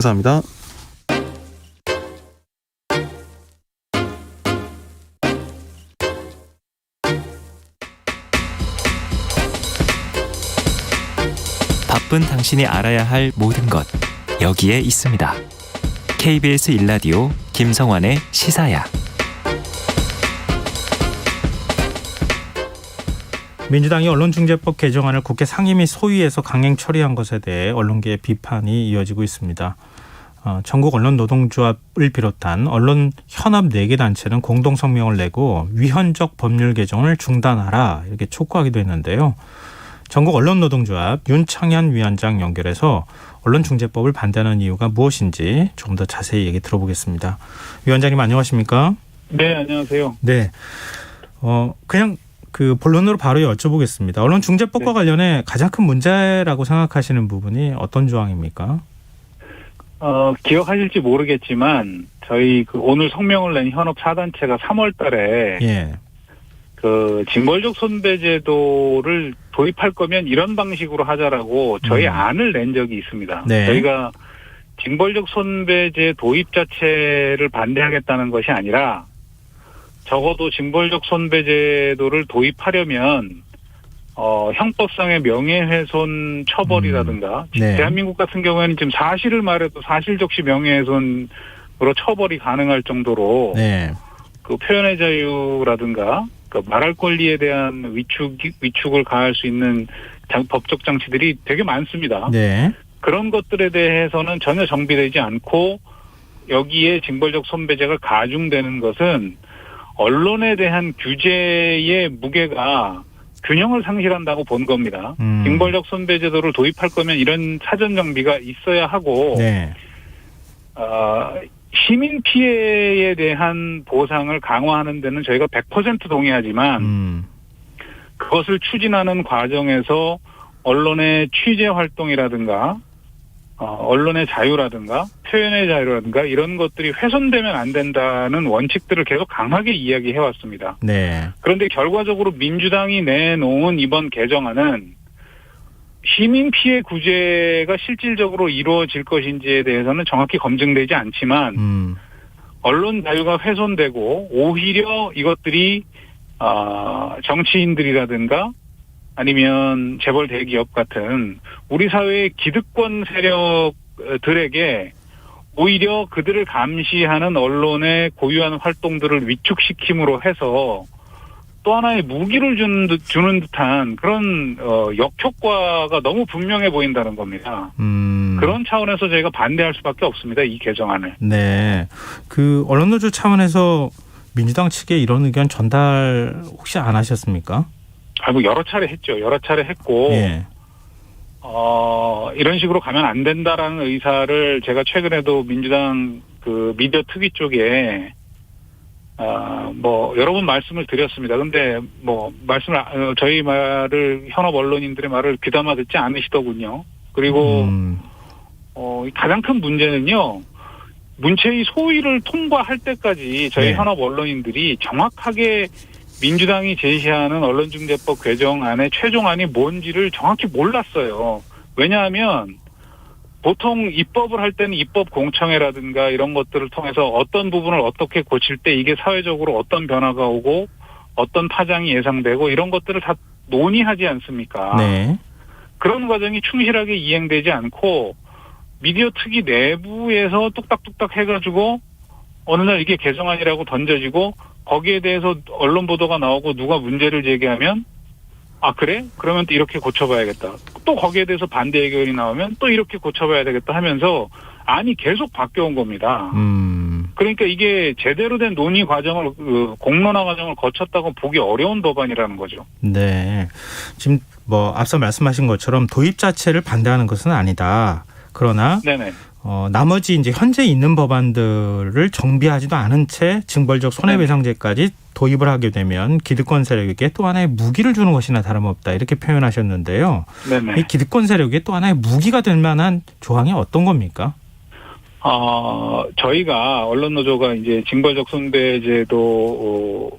감사합니다. 바쁜 당신이 알아야 할 모든 것 여기에 있습니다. KBS 1라디오 김성환의 시사야. 민주당이 언론중재법 개정안을 국회 상임 및 소위에서 강행 처리한 것에 대해 언론계의 비판이 이어지고 있습니다. 전국 언론노동조합을 비롯한 언론 현업 4개 단체는 공동 성명을 내고 위헌적 법률 개정을 중단하라 이렇게 촉구하기도 했는데요. 전국 언론노동조합 윤창현 위원장 연결해서 언론중재법을 반대하는 이유가 무엇인지 조금 더 자세히 얘기 들어보겠습니다. 위원장님 안녕하십니까? 네, 안녕하세요. 네, 그냥 본론으로 바로 여쭤보겠습니다. 언론중재법과 관련해 가장 큰 문제라고 생각하시는 부분이 어떤 조항입니까? 기억하실지 모르겠지만 저희 오늘 성명을 낸 현업 4단체가 3월 달에 징벌적 손배제도를 도입할 거면 이런 방식으로 하자라고 저희 안을 낸 적이 있습니다. 네. 저희가 징벌적 손배제 도입 자체를 반대하겠다는 것이 아니라 적어도 징벌적 손배제도를 도입하려면 형법상의 명예훼손 처벌이라든가 네. 대한민국 같은 경우에는 지금 사실을 말해도 사실적시 명예훼손으로 처벌이 가능할 정도로 네. 표현의 자유라든가 말할 권리에 대한 위축을 가할 수 있는 법적 장치들이 되게 많습니다. 네. 그런 것들에 대해서는 전혀 정비되지 않고 여기에 징벌적 손배제가 가중되는 것은 언론에 대한 규제의 무게가 균형을 상실한다고 본 겁니다. 징벌적 손배제도를 도입할 거면 이런 사전 정비가 있어야 하고 네. 시민 피해에 대한 보상을 강화하는 데는 저희가 100% 동의하지만 그것을 추진하는 과정에서 언론의 취재 활동이라든가 언론의 자유라든가 표현의 자유라든가 이런 것들이 훼손되면 안 된다는 원칙들을 계속 강하게 이야기해 왔습니다. 네. 그런데 결과적으로 민주당이 내놓은 이번 개정안은 시민 피해 구제가 실질적으로 이루어질 것인지에 대해서는 정확히 검증되지 않지만 언론 자유가 훼손되고 오히려 이것들이 정치인들이라든가 아니면 재벌 대기업 같은 우리 사회의 기득권 세력들에게 오히려 그들을 감시하는 언론의 고유한 활동들을 위축시킴으로 해서 또 하나의 무기를 주는 듯한 그런 역효과가 너무 분명해 보인다는 겁니다. 그런 차원에서 저희가 반대할 수밖에 없습니다. 이 개정안을. 네. 언론노조 차원에서 민주당 측에 이런 의견 전달 혹시 안 하셨습니까? 여러 차례 했죠. 여러 차례 했고, 예. 이런 식으로 가면 안 된다라는 의사를 제가 최근에도 민주당 미디어 특위 쪽에, 여러 번 말씀을 드렸습니다. 근데 저희 말을, 현업 언론인들의 말을 귀담아 듣지 않으시더군요. 그리고, 가장 큰 문제는요, 문체위 소위를 통과할 때까지 저희 네. 현업 언론인들이 정확하게 민주당이 제시하는 언론중재법 개정안의 최종안이 뭔지를 정확히 몰랐어요. 왜냐하면 보통 입법을 할 때는 입법 공청회라든가 이런 것들을 통해서 어떤 부분을 어떻게 고칠 때 이게 사회적으로 어떤 변화가 오고 어떤 파장이 예상되고 이런 것들을 다 논의하지 않습니까? 네. 그런 과정이 충실하게 이행되지 않고 미디어 특위 내부에서 뚝딱뚝딱 해가지고 어느 날 이게 개정안이라고 던져지고 거기에 대해서 언론 보도가 나오고 누가 문제를 제기하면 그래? 그러면 또 이렇게 고쳐봐야겠다. 또 거기에 대해서 반대 의견이 나오면 또 이렇게 고쳐봐야 되겠다 하면서 안이 계속 바뀌어온 겁니다. 그러니까 이게 제대로 된 논의 과정을 공론화 과정을 거쳤다고 보기 어려운 법안이라는 거죠. 네. 지금 앞서 말씀하신 것처럼 도입 자체를 반대하는 것은 아니다. 그러나 네네. 나머지 이제 현재 있는 법안들을 정비하지도 않은 채 징벌적 손해배상제까지 도입을 하게 되면 기득권 세력에게 또 하나의 무기를 주는 것이나 다름없다 이렇게 표현하셨는데요. 네네. 이 기득권 세력에 또 하나의 무기가 될 만한 조항이 어떤 겁니까? 저희가 언론노조가 이제 징벌적 손배제도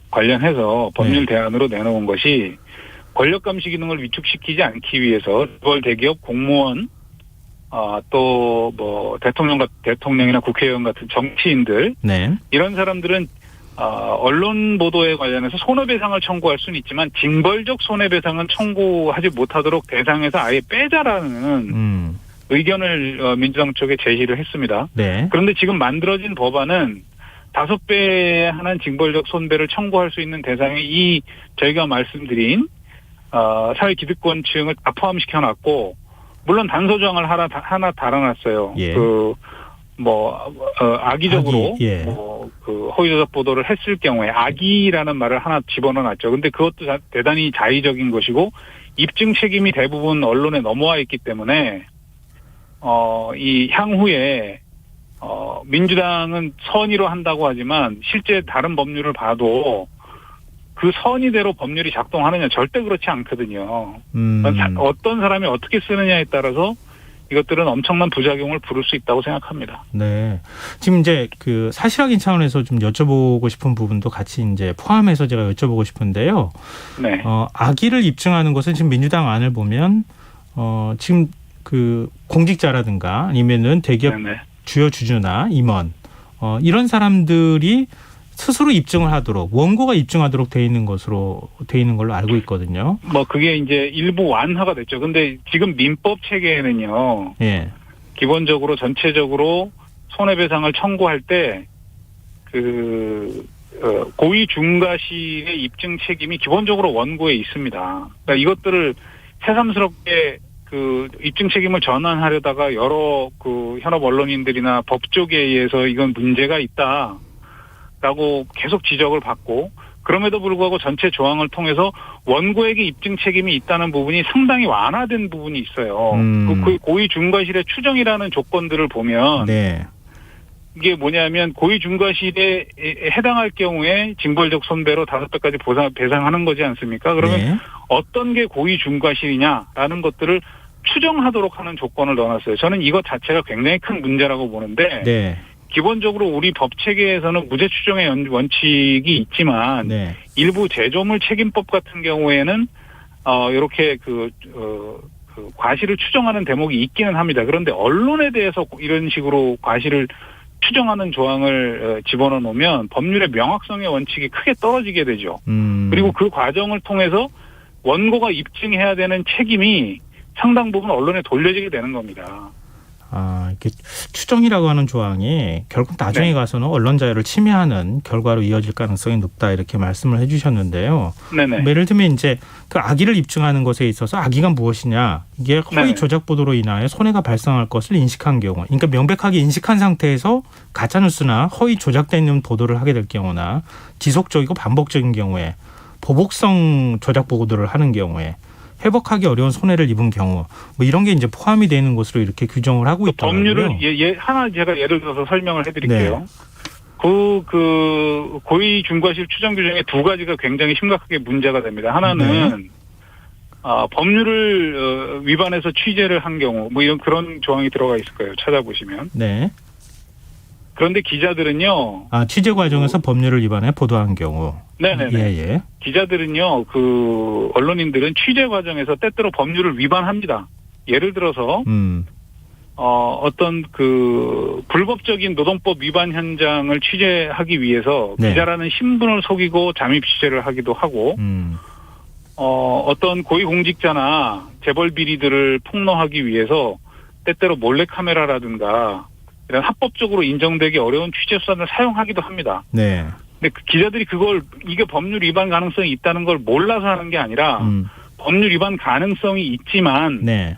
관련해서 법률 대안으로 내놓은 것이 권력 감시 기능을 위축시키지 않기 위해서 재벌 대기업 공무원 또 뭐 대통령이나 국회의원 같은 정치인들 네. 이런 사람들은 언론 보도에 관련해서 손해배상을 청구할 수는 있지만 징벌적 손해배상은 청구하지 못하도록 대상에서 아예 빼자라는 의견을 민주당 쪽에 제시를 했습니다. 네. 그런데 지금 만들어진 법안은 5배에 한한 징벌적 손배를 청구할 수 있는 대상이 이 저희가 말씀드린 사회 기득권층을 다 포함시켜놨고 물론 단서 조항을 하나 달아놨어요. 예. 악의적으로 악의, 예. 허위조작 보도를 했을 경우에 악의라는 말을 하나 집어넣어놨죠. 근데 그것도 대단히 자의적인 것이고 입증 책임이 대부분 언론에 넘어와 있기 때문에 이 향후에 민주당은 선의로 한다고 하지만 실제 다른 법률을 봐도 그 선의대로 법률이 작동하느냐 절대 그렇지 않거든요. 어떤 사람이 어떻게 쓰느냐에 따라서 이것들은 엄청난 부작용을 부를 수 있다고 생각합니다. 네. 지금 이제 그 사실 확인 차원에서 좀 여쭤보고 싶은 부분도 같이 이제 포함해서 제가 여쭤보고 싶은데요. 네. 악의를 입증하는 것은 지금 민주당 안을 보면 지금 그 공직자라든가 아니면은 대기업 네네. 주요 주주나 임원 이런 사람들이 스스로 입증을 하도록 원고가 입증하도록 돼 있는 걸로 알고 있거든요. 그게 이제 일부 완화가 됐죠. 근데 지금 민법 체계에는요. 예. 기본적으로 전체적으로 손해배상을 청구할 때 고의 중과실의 입증 책임이 기본적으로 원고에 있습니다. 그러니까 이것들을 새삼스럽게 입증 책임을 전환하려다가 여러 현업 언론인들이나 법조계에 의해서 이건 문제가 있다라고 계속 지적을 받고 그럼에도 불구하고 전체 조항을 통해서 원고에게 입증 책임이 있다는 부분이 상당히 완화된 부분이 있어요. 그 고의 중과실의 추정이라는 조건들을 보면 네. 이게 뭐냐면 고의 중과실에 해당할 경우에 징벌적 손배로 5배까지 배상하는 거지 않습니까? 그러면 네. 어떤 게 고의 중과실이냐라는 것들을 추정하도록 하는 조건을 넣어놨어요. 저는 이것 자체가 굉장히 큰 문제라고 보는데 네. 기본적으로 우리 법 체계에서는 무죄 추정의 원칙이 있지만 네. 일부 제조물 책임법 같은 경우에는 이렇게 과실을 추정하는 대목이 있기는 합니다. 그런데 언론에 대해서 이런 식으로 과실을 추정하는 조항을 집어넣어 놓으면 법률의 명확성의 원칙이 크게 떨어지게 되죠. 그리고 그 과정을 통해서 원고가 입증해야 되는 책임이 상당 부분 언론에 돌려지게 되는 겁니다. 이렇게 추정이라고 하는 조항이 결국 나중에 네. 가서는 언론 자유를 침해하는 결과로 이어질 가능성이 높다 이렇게 말씀을 해주셨는데요. 네네. 예를 들면 이제 그 악의를 입증하는 것에 있어서 악의가 무엇이냐 이게 허위 네네. 조작 보도로 인하여 손해가 발생할 것을 인식한 경우, 그러니까 명백하게 인식한 상태에서 가짜 뉴스나 허위 조작된 보도를 하게 될 경우나 지속적이고 반복적인 경우에 보복성 조작 보도를 하는 경우에. 회복하기 어려운 손해를 입은 경우 이런 게 이제 포함이 되는 것으로 이렇게 규정을 하고 있더라고요. 법률을 하나 제가 예를 들어서 설명을 해드릴게요. 네. 고의 중과실 추정 규정의 두 가지가 굉장히 심각하게 문제가 됩니다. 하나는 법률을 위반해서 취재를 한 경우 이런 그런 조항이 들어가 있을 거예요. 찾아보시면. 네. 그런데 기자들은요. 취재 과정에서 법률을 위반해 보도한 경우. 네네네. 예. 기자들은요. 언론인들은 취재 과정에서 때때로 법률을 위반합니다. 예를 들어서 어떤 불법적인 노동법 위반 현장을 취재하기 위해서 네. 기자라는 신분을 속이고 잠입 취재를 하기도 하고 어떤 고위공직자나 재벌 비리들을 폭로하기 위해서 때때로 몰래카메라라든가 이런 합법적으로 인정되기 어려운 취재 수단을 사용하기도 합니다. 네. 근데 기자들이 이게 법률 위반 가능성이 있다는 걸 몰라서 하는 게 아니라 법률 위반 가능성이 있지만 네.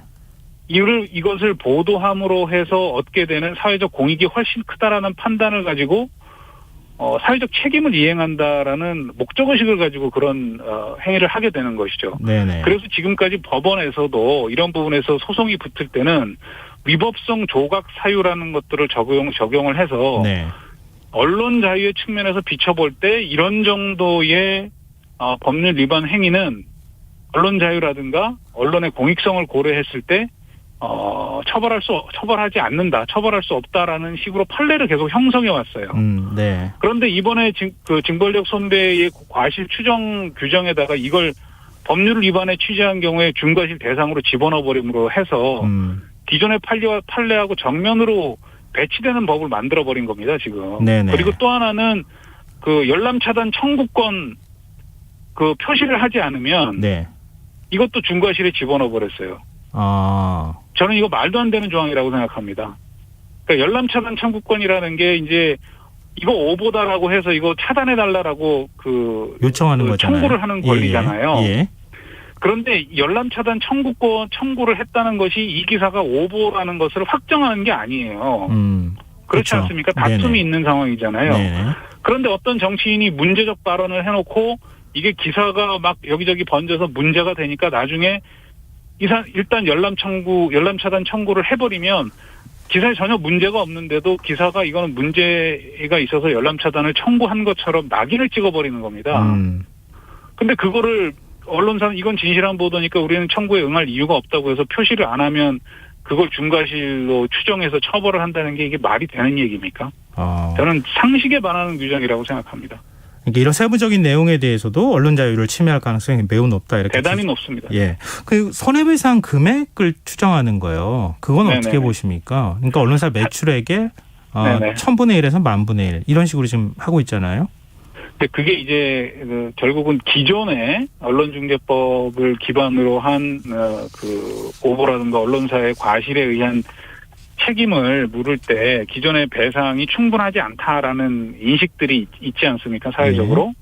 이것을 보도함으로 해서 얻게 되는 사회적 공익이 훨씬 크다라는 판단을 가지고 사회적 책임을 이행한다라는 목적의식을 가지고 그런 행위를 하게 되는 것이죠. 네네. 그래서 지금까지 법원에서도 이런 부분에서 소송이 붙을 때는 위법성 조각 사유라는 것들을 적용을 해서 네. 언론 자유의 측면에서 비춰볼 때 이런 정도의 법률 위반 행위는 언론 자유라든가 언론의 공익성을 고려했을 때 처벌하지 않는다, 처벌할 수 없다라는 식으로 판례를 계속 형성해 왔어요. 네. 그런데 이번에 징벌적 손배의 과실 추정 규정에다가 이걸 법률 위반에 취재한 경우에 중과실 대상으로 집어넣어 버림으로 해서 기존의 판례하고 정면으로 배치되는 법을 만들어버린 겁니다, 지금. 네네. 그리고 또 하나는 그 열람 차단 청구권 그 표시를 하지 않으면 네. 이것도 중과실에 집어넣어 버렸어요. 아. 저는 이거 말도 안 되는 조항이라고 생각합니다. 그러니까 열람 차단 청구권이라는 게 이제 이거 오보다라고 해서 이거 차단해 달라라고 요청하는 거잖아요. 청구를 하는 권리잖아요. 예. 그런데 열람 차단 청구를 했다는 것이 이 기사가 오보라는 것을 확정하는 게 아니에요. 그렇지 그렇죠. 않습니까? 다툼이 네네. 있는 상황이잖아요. 네네. 그런데 어떤 정치인이 문제적 발언을 해놓고 이게 기사가 막 여기저기 번져서 문제가 되니까 나중에 일단 열람 차단 청구를 해버리면 기사에 전혀 문제가 없는데도 기사가 이거는 문제가 있어서 열람 차단을 청구한 것처럼 낙인을 찍어버리는 겁니다. 근데 그거를 언론사는 이건 진실한 보도니까 우리는 청구에 응할 이유가 없다고 해서 표시를 안 하면 그걸 중과실로 추정해서 처벌을 한다는 게 이게 말이 되는 얘기입니까? 저는 상식에 반하는 규정이라고 생각합니다. 그러니까 이런 세부적인 내용에 대해서도 언론 자유를 침해할 가능성이 매우 높다 이렇게. 대단히 높습니다. 예. 그 손해배상 금액을 추정하는 거예요. 그건 네네. 어떻게 보십니까? 그러니까 언론사 매출액의 네네. 1000분의 1에서 10,000분의 1 이런 식으로 지금 하고 있잖아요. 근데 그게 이제 결국은 기존의 언론중재법을 기반으로 한 오보라든가 언론사의 과실에 의한 책임을 물을 때 기존의 배상이 충분하지 않다라는 인식들이 있지 않습니까, 사회적으로?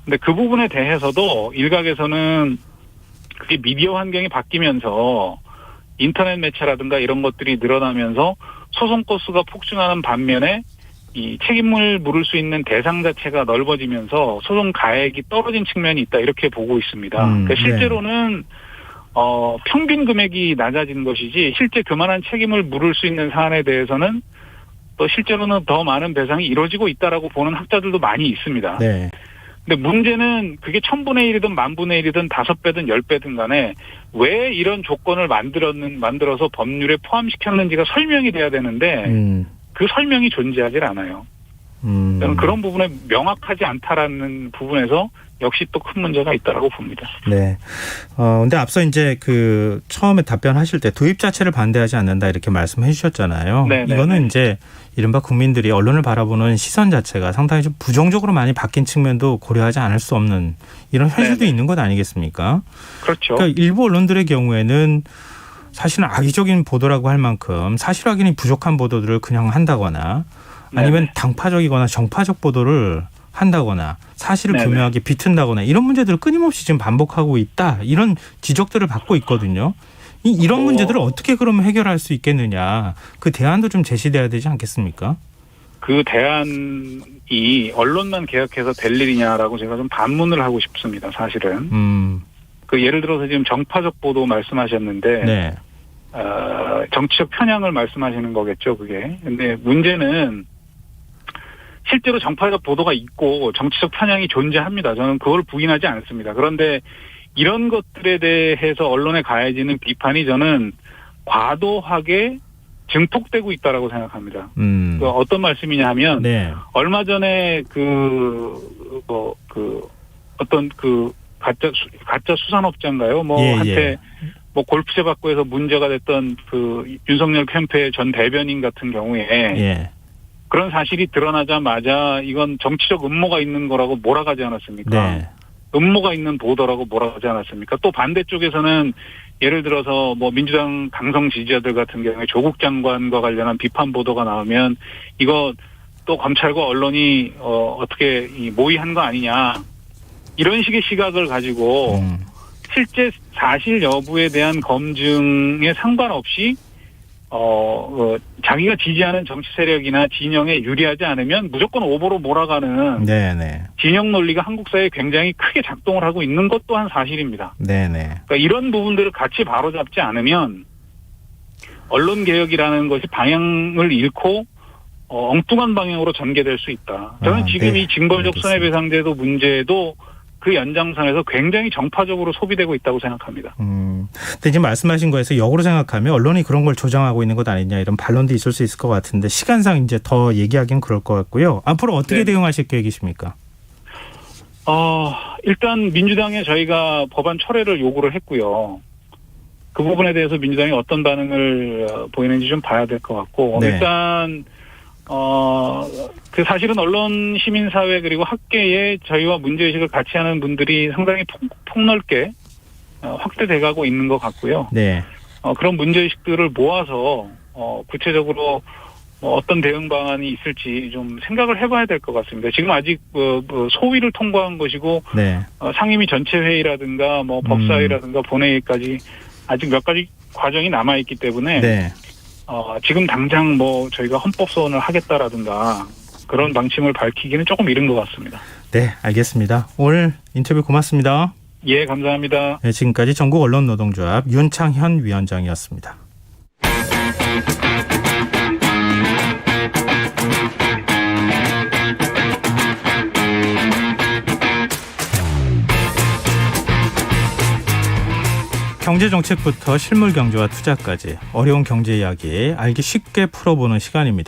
근데 그 부분에 대해서도 일각에서는 그게 미디어 환경이 바뀌면서 인터넷 매체라든가 이런 것들이 늘어나면서 소송 건수가 폭증하는 반면에 이 책임을 물을 수 있는 대상 자체가 넓어지면서 소송 가액이 떨어진 측면이 있다 이렇게 보고 있습니다. 그러니까 실제로는 평균 금액이 낮아진 것이지 실제 그만한 책임을 물을 수 있는 사안에 대해서는 또 실제로는 더 많은 배상이 이루어지고 있다라고 보는 학자들도 많이 있습니다. 네. 근데 문제는 그게 1000분의 1이든 10,000분의 1이든 5배든 10배든 간에 왜 이런 조건을 만들어서 법률에 포함시켰는지가 설명이 돼야 되는데 그 설명이 존재하질 않아요. 저는 그런 부분에 명확하지 않다라는 부분에서 역시 또 큰 문제가 있다라고 봅니다. 네. 근데 앞서 이제 처음에 답변하실 때 도입 자체를 반대하지 않는다 이렇게 말씀해 주셨잖아요. 네네. 이거는 이제 이른바 국민들이 언론을 바라보는 시선 자체가 상당히 좀 부정적으로 많이 바뀐 측면도 고려하지 않을 수 없는 이런 현실도 네네. 있는 것 아니겠습니까? 그렇죠. 그러니까 일부 언론들의 경우에는 사실은 악의적인 보도라고 할 만큼 사실 확인이 부족한 보도들을 그냥 한다거나 아니면 네네. 당파적이거나 정파적 보도를 한다거나 사실을 네네. 교묘하게 비튼다거나 이런 문제들을 끊임없이 지금 반복하고 있다. 이런 지적들을 받고 있거든요. 이런 문제들을 어떻게 그러면 해결할 수 있겠느냐. 그 대안도 좀 제시돼야 되지 않겠습니까? 그 대안이 언론만 개혁해서 될 일이냐라고 제가 좀 반문을 하고 싶습니다. 사실은. 예를 들어서 지금 정파적 보도 말씀하셨는데 네. 정치적 편향을 말씀하시는 거겠죠, 그게. 근데 문제는 실제로 정파적 보도가 있고 정치적 편향이 존재합니다. 저는 그걸 부인하지 않습니다. 그런데 이런 것들에 대해서 언론에 가해지는 비판이 저는 과도하게 증폭되고 있다라고 생각합니다. 어떤 말씀이냐 하면 네. 얼마 전에 가짜 수산업자인가요? 한테 골프채 받고 해서 문제가 됐던 윤석열 캠프의 전 대변인 같은 경우에 그런 사실이 드러나자마자 이건 정치적 음모가 있는 거라고 몰아가지 않았습니까? 네. 음모가 있는 보도라고 몰아가지 않았습니까? 또 반대쪽에서는 예를 들어서 민주당 강성 지지자들 같은 경우에 조국 장관과 관련한 비판 보도가 나오면 이거 또 검찰과 언론이 어떻게 모의한 거 아니냐 이런 식의 시각을 가지고 실제 사실 여부에 대한 검증에 상관없이 자기가 지지하는 정치 세력이나 진영에 유리하지 않으면 무조건 오보로 몰아가는 네네. 진영 논리가 한국 사회에 굉장히 크게 작동을 하고 있는 것 또한 사실입니다. 네네. 그러니까 이런 부분들을 같이 바로잡지 않으면 언론 개혁이라는 것이 방향을 잃고 엉뚱한 방향으로 전개될 수 있다. 저는 지금 이 징벌적 손해배상제도 문제도 그 연장선에서 굉장히 정파적으로 소비되고 있다고 생각합니다. 근데 지금 말씀하신 거에서 역으로 생각하면 언론이 그런 걸 조장하고 있는 것 아니냐 이런 반론도 있을 수 있을 것 같은데 시간상 이제 더 얘기하기는 그럴 것 같고요. 앞으로 어떻게 대응하실 계획이십니까? 일단 민주당에 저희가 법안 철회를 요구를 했고요. 그 부분에 대해서 민주당이 어떤 반응을 보이는지 좀 봐야 될 것 같고 네. 일단 그 사실은 언론, 시민사회 그리고 학계에 저희와 문제의식을 같이 하는 분들이 상당히 폭넓게 확대돼가고 있는 것 같고요. 네. 그런 문제의식들을 모아서 구체적으로 어떤 대응 방안이 있을지 좀 생각을 해봐야 될 것 같습니다. 지금 아직 소위를 통과한 것이고 네. 상임위 전체 회의라든가 법사위라든가 본회의까지 아직 몇 가지 과정이 남아 있기 때문에 네. 지금 당장 저희가 헌법 소원을 하겠다라든가 그런 방침을 밝히기는 조금 이른 것 같습니다. 네, 알겠습니다. 오늘 인터뷰 고맙습니다. 예, 감사합니다. 네, 지금까지 전국 언론노동조합 윤창현 위원장이었습니다. 경제정책부터 실물경제와 투자까지 어려운 경제 이야기 알기 쉽게 풀어보는 시간입니다.